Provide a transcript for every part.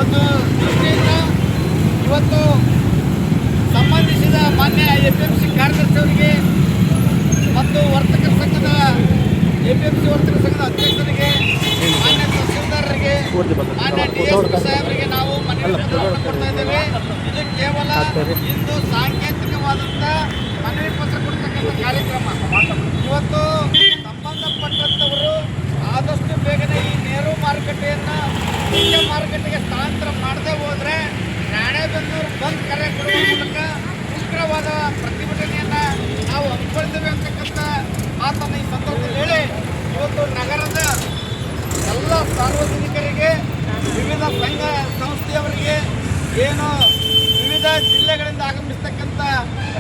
ಒಂದು ದೃಷ್ಟಿಯಿಂದ ಇವತ್ತು ಸಂಬಂಧಿಸಿದ ಮಾನ್ಯ APMC ಕಾರ್ಯದರ್ಶಿಯವರಿಗೆ ಮತ್ತು ವರ್ತಕರ ಸಂಘದ APMC ವರ್ತಕರ ಸಂಘದ ಅಧ್ಯಕ್ಷರಿಗೆ, ಮಾನ್ಯ ತಹಸೀಲ್ದಾರರಿಗೆ, ಮಾನ್ಯ DSP ಸಾಹೇಬರಿಗೆ ನಾವು ಮನವಿ ಪತ್ರವನ್ನು ಕೊಡ್ತಾ ಇದ್ದೇವೆ. ಇದು ಕೇವಲ ಇಂದು ಸಾಂಕೇತಿಕವಾದಂಥ ಮನವಿ ಪತ್ರ ಕೊಡ್ತಕ್ಕಂಥ ಕಾರ್ಯಕ್ರಮ. ಇವತ್ತು ಸಂಬಂಧಪಟ್ಟಂಥವರು ಆದಷ್ಟು ಬೇಗನೆ ಈ ನೇರು ಮಾರುಕಟ್ಟೆಯನ್ನು ಮುಖ್ಯ ಮಾರುಕಟ್ಟೆಗೆ ಸ್ಥಳಾಂತರ ಮಾಡದೆ ಹೋದರೆ ರಾಣೆಬೆನ್ನೂರು ಬಂದ್ ಕರೆ ಕೊಡುವ ಮೂಲಕ ಉಗ್ರವಾದ ಪ್ರತಿಭಟನೆಯನ್ನು ನಾವು ಹಮ್ಮಿಕೊಳ್ತೇವೆ ಅಂತಕ್ಕಂಥ ಮಾತನ್ನು ಈ ಸಂದರ್ಭದಲ್ಲಿ ಹೇಳಿ, ಇವತ್ತು ನಗರದ ಎಲ್ಲ ಸಾರ್ವಜನಿಕರಿಗೆ, ವಿವಿಧ ಸಂಘ ಸಂಸ್ಥೆಯವರಿಗೆ, ಏನು ವಿವಿಧ ಜಿಲ್ಲೆಗಳಿಂದ ಆಗಮಿಸ್ತಕ್ಕಂಥ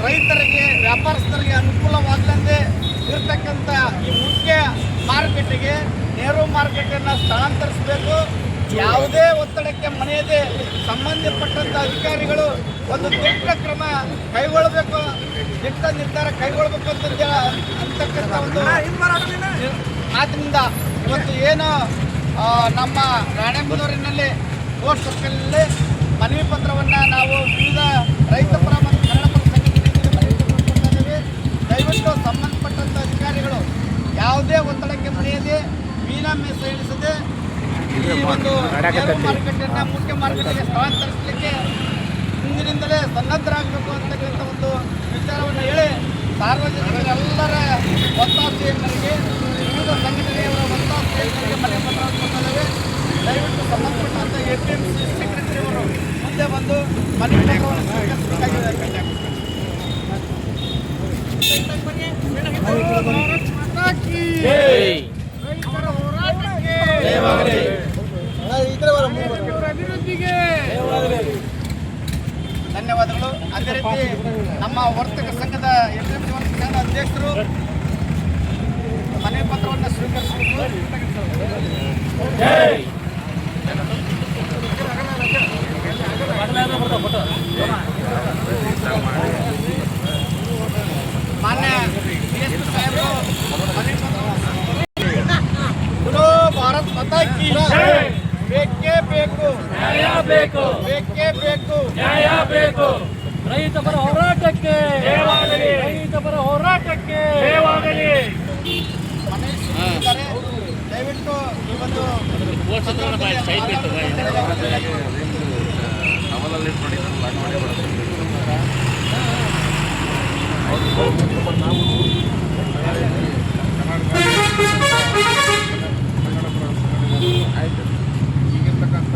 ರೈತರಿಗೆ, ವ್ಯಾಪಾರಸ್ಥರಿಗೆ ಅನುಕೂಲವಾಗಲೆಂದೇ ಇರತಕ್ಕಂಥ ಈ ಮುಖ್ಯ ಮಾರುಕಟ್ಟೆಗೆ ನೇರು ಮಾರುಕಟ್ಟೆಯನ್ನು ಸ್ಥಳಾಂತರಿಸಬೇಕು. ಯಾವುದೇ ಒತ್ತಡಕ್ಕೆ ಮಣಿಯದೆ ಸಂಬಂಧಪಟ್ಟಂಥ ಅಧಿಕಾರಿಗಳು ಒಂದು ದಿಟ್ಟ ಕ್ರಮ ಕೈಗೊಳ್ಳಬೇಕು, ದಿಟ್ಟ ನಿರ್ಧಾರ ಕೈಗೊಳ್ಳಬೇಕು ಅಂತಕ್ಕಂಥ ಒಂದು ಮಾತಿನಿಂದ ಇವತ್ತು ಏನು ನಮ್ಮ ರಾಣೆಬೆನ್ನೂರಿನಲ್ಲಿ ಪೋಸ್ಟ್ ಸರ್ಕಲ್ನಲ್ಲಿ ಮನವಿ ಪತ್ರವನ್ನು ನಾವು ವಿವಿಧ ರೈತ ಪರ ಮತ್ತು ಕನ್ನಡ ಪರ ಸಂಘಟನೆಗಳಿಗೆ ಮನವಿ ಪತ್ರ ಕೊಡ್ತಾ ಇದ್ದೇವೆ. ದಯವಿಟ್ಟು ಸಂಬಂಧಪಟ್ಟಂಥ ಅಧಿಕಾರಿಗಳು ಯಾವುದೇ ಒತ್ತಡಕ್ಕೆ ಮಣಿಯದೆ, ಮೀನಾಮೆ ಸಹಿಸದೆ ಈ ಒಂದು ಮಾರುಕಟ್ಟೆಯನ್ನು ಮುಖ್ಯ ಮಾರುಕಟ್ಟೆಗೆ ಸ್ಥಳಾಂತರಿಸಲಿಕ್ಕೆ ಹಿಂದಿನಿಂದಲೇ ಸನ್ನದ್ಧರಾಗಬೇಕು ಅಂತಕ್ಕಂಥ ಒಂದು ವಿಚಾರವನ್ನು ಹೇಳಿ, ಸಾರ್ವಜನಿಕರೆಲ್ಲರ ಒತ್ತಾಸೆಯ ಮೇರೆಗೆ, ವಿವಿಧ ಸಂಘಟನೆಯವರ ಒತ್ತಾಸೆಯ ಮೇರೆಗೆ ಮನವಿ ಪತ್ರವನ್ನು ಕೊಟ್ಟಿದ್ದೇವೆ. ದಯವಿಟ್ಟು ಸಂಬಂಧಪಟ್ಟಂಥ APMC ಸೆಕ್ರೆಟರಿ ಅವರು ಮುಂದೆ ಬಂದು ಮನವಿ ಪತ್ರವನ್ನು ಸ್ವೀಕರಿಸಬೇಕಾಗಿದೆ. ಅಭಿವೃದ್ಧಿಗೆ ಧನ್ಯವಾದಗಳು. ಅದೇ ರೀತಿ ನಮ್ಮ ವರ್ತಕ ಸಂಘದ APMC ವರ್ತಕ ಸಂಘದ ಅಧ್ಯಕ್ಷರು ಮನವಿ ಪತ್ರವನ್ನು ಸ್ವೀಕರಿಸಬೇಕು. ಮಾನ್ಯ DSP ಸಾಹೇಬರು ಮನವಿ ಪತ್ರ ಭಾರತ್ ಮಾತಾ ಕಿ ಬೇಕೇ ಬೇಕು, ನ್ಯಾಯ ಬೇಕು, ಬೇಕೇ ಬೇಕು, ನ್ಯಾಯ ಬೇಕು. ರೈತ ಪರ ಹೋರಾಟಕ್ಕೆ, ರೈತ ಪರ ಹೋರಾಟಕ್ಕೆ ದಯವಿಟ್ಟು ಈ ಒಂದು ಈಗಿರ್ತಕ್ಕಂಥ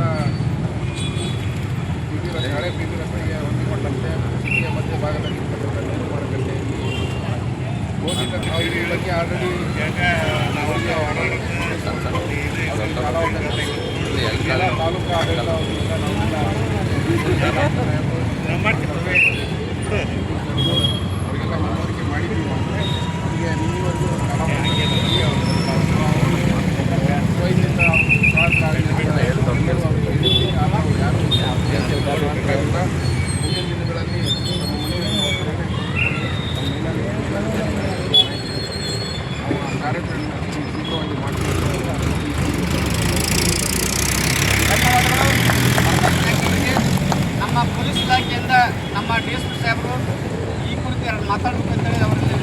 ಹಳೆ ಬೀದಿ ರಸ್ತೆಗೆ ಹೊಂದಿಕೊಂಡಂತೆ ಮಧ್ಯ ಭಾಗದಲ್ಲಿರ್ತಕ್ಕಂಥ ನೇರು ಮಾರುಕಟ್ಟೆ ಗೋಧಿತ ಈ ಬಗ್ಗೆ ಆಲ್ರೆಡಿ ತಾಲೂಕು ಆಡಳಿತ ಅವರಿಗೆಲ್ಲ ಮನವರಿಕೆ ಮಾಡಿದ್ದೀವಿ. ಅವರಿಗೆ ನೀವರೆಗೂ ಮುಂದಿನ ದಿನಗಳಲ್ಲಿ ನಮ್ಮ ಕಾರ್ಯಕ್ರಮ ಶೀಘ್ರವಾಗಿ ಮಾಡ್ತೀವಿ. ನಮ್ಮ ಪೊಲೀಸ್ ಇಲಾಖೆಯಿಂದ ನಮ್ಮ DSP ಸಾಹೇಬರು ಈ ಕುರಿತು ಎರಡು ಮಾತಾಡಬೇಕು ಅಂತೇಳಿ ಅವರಲ್ಲಿ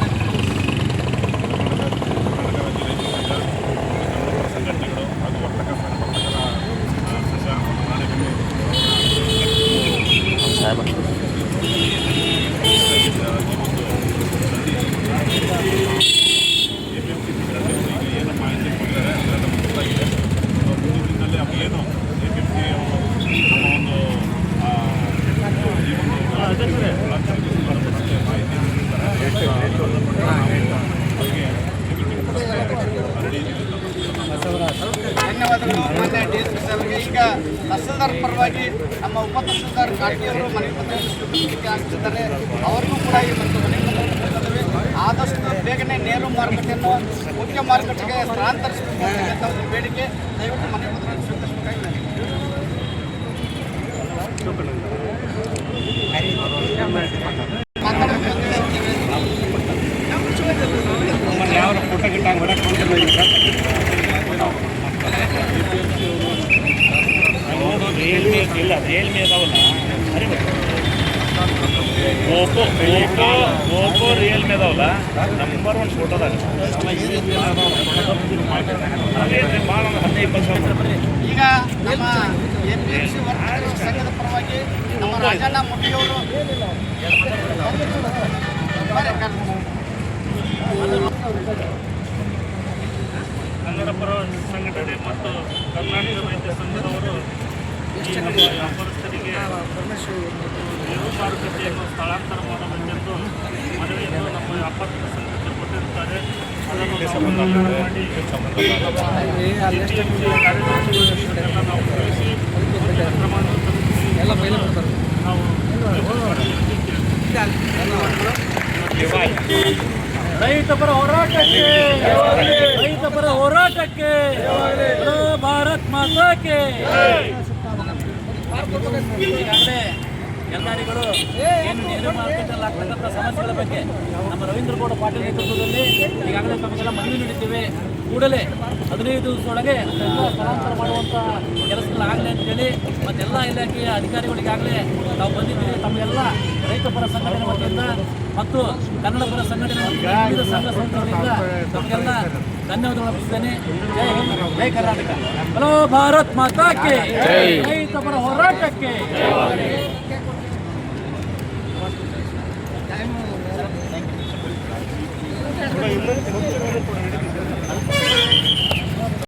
ಸಂಘಟನೆಗಳು ಹಾಗೂ ವರ್ತಕ ಏನು ಮಾಹಿತಿ ಕೊಡ್ತಾರೆ ಅದೆಲ್ಲ ಗೊತ್ತಾಗಿದೆ. ಮುಂದಿನ ದಿನದಲ್ಲಿ ಏನು APMC ನಮ್ಮ ಒಂದು ಈ ಒಂದು ಮಾಹಿತಿ ಧನ್ಯವಾದಗಳು ಮಾನ್ಯ DSP ಸಾಹೇಬರಿಗೆ. ಈಗ ತಹಸೀಲ್ದಾರ್ ಪರವಾಗಿ ನಮ್ಮ ಉಪ ತಹಸೀಲ್ದಾರ್ ಕಾಟಿಯವರು ಮನವಿ ಪತ್ರವನ್ನು ಸ್ವೀಕರಿಸಲಿಕ್ಕೆ ಆಗ್ತಿದ್ದಾರೆ. ಅವರಿಗೂ ಕೂಡ ಈ ಮತ್ತು ಮನವಿ ಪತ್ರವನ್ನು ಕೊಟ್ಟಿದ್ದೇವೆ. ಆದಷ್ಟು ಬೇಗನೆ ನೇರು ಮಾರುಕಟ್ಟೆಯನ್ನು ಮುಖ್ಯ ಮಾರುಕಟ್ಟೆಗೆ ಸ್ಥಳಾಂತರಿಸಬೇಕು ಅಂತಕ್ಕಂಥ ಒಂದು ಬೇಡಿಕೆ. ದಯವಿಟ್ಟು ಮನವಿ ಪತ್ರವನ್ನು ಸ್ವೀಕರಿಸಬೇಕಾಗಿದೆ. ಯಾವ ಫೋಟೋ ಗಿಟ್ಟಾಗ ಹೊರಗೆ ರಿಯಲ್ಮಿ ಇಲ್ಲ, ರಿಯಲ್ಮಿ ಅದಾವಲ್ಲ ಓಪೋ ರಿಯಲ್ಮಿ ಅದಾವಲ್ಲ ನಂಬರ್ 1 ಫೋಟೋದಾಗ ಭಾಳ ಒಂದು 15-20 ಸಾವಿರ. ಈಗ ನಮ್ಮ APMC ವರ್ಕರ್ಸ್ ಸಂಘದ ಪರವಾಗಿ ನಮ್ಮ ರಾಜಣ್ಣ ಮುಟ್ಟಿಯವರು ಕನ್ನಡ ಪರ ಸಂಘಟನೆ ಮತ್ತು ಕರ್ನಾಟಕ ವೈದ್ಯ ಸಂಘದವರು ಈ ನಮ್ಮ ವ್ಯಾಪಾರಸ್ಥರಿಗೆ ಬೇರು ಮಾರುಕಟ್ಟೆಯನ್ನು ಸ್ಥಳಾಂತರ ಮಾಡಬೇಕೆಂದು ಮನವಿಯನ್ನು ನಮ್ಮ ವ್ಯಾಪಾರ ಸಂಘಕ್ಕೆ ಕೊಟ್ಟಿರುತ್ತಾರೆ. ಅದನ್ನು ನಾವು ಮಾಡಿ ಕಾರ್ಯದರ್ಶಿಗಳಿಗೆಲ್ಲ ನಾವು ತಿಳಿಸಿ ಕ್ರಮವನ್ನು ನಾವು ರೈತ ಪರ ಹೋರಾಟಕ್ಕೆ, ರೈತ ಪರ ಹೋರಾಟಕ್ಕೆ, ಭಾರತ್ ಮಾತಾಕ್ಕೆ. ಈಗಾಗಲೇ ಎಲ್ಲರಿಗಳು ಏನು ನೇರು ಮಾರುಕಟ್ಟೆಯಲ್ಲಿ ಆಗ್ತಕ್ಕಂಥ ಸಮಸ್ಯೆಗಳ ಬಗ್ಗೆ ನಮ್ಮ ರವೀಂದ್ರಗೌಡ ಪಾಟೀಲ್ ನೇತೃತ್ವದಲ್ಲಿ ಈಗಾಗಲೇ ತಮಗೆಲ್ಲ ಮನವಿ ನೀಡಿದ್ದೇವೆ. ಕೂಡಲೇ 15 ದಿವಸದೊಳಗೆ ಅದೆಲ್ಲ ಸ್ಥಳಾಂತರ ಮಾಡುವಂಥ ಕೆಲಸಗಳಾಗಲಿ ಅಂತೇಳಿ ಮತ್ತೆಲ್ಲ ಇಲಾಖೆಯ ಅಧಿಕಾರಿಗಳಿಗಾಗಲೇ ನಾವು ಬಂದಿದ್ದೀವಿ. ತಮಗೆಲ್ಲ ರೈತ ಪರ ಸಂಘಟನೆ ವತಿಯಿಂದ ಮತ್ತು ಕನ್ನಡ ಪರ ಸಂಘಟನೆ ವಿವಿಧ ಸಂಘ ಸಂಸ್ಥೆಗಳಿಂದ ತಮಗೆಲ್ಲ ಧನ್ಯವಾದಗಳು ಅರ್ಪಿಸ್ತೇನೆ. ಜೈ ಹಿಂದ್, ಜೈ ಕರ್ನಾಟಕ. ಹಲೋ ಭಾರತ್ ಮಾತಾಕ್ಕೆ, ರೈತ ಪರ ಹೋರಾಟಕ್ಕೆ. ಕೂಡ ಇನ್ನೊಂದು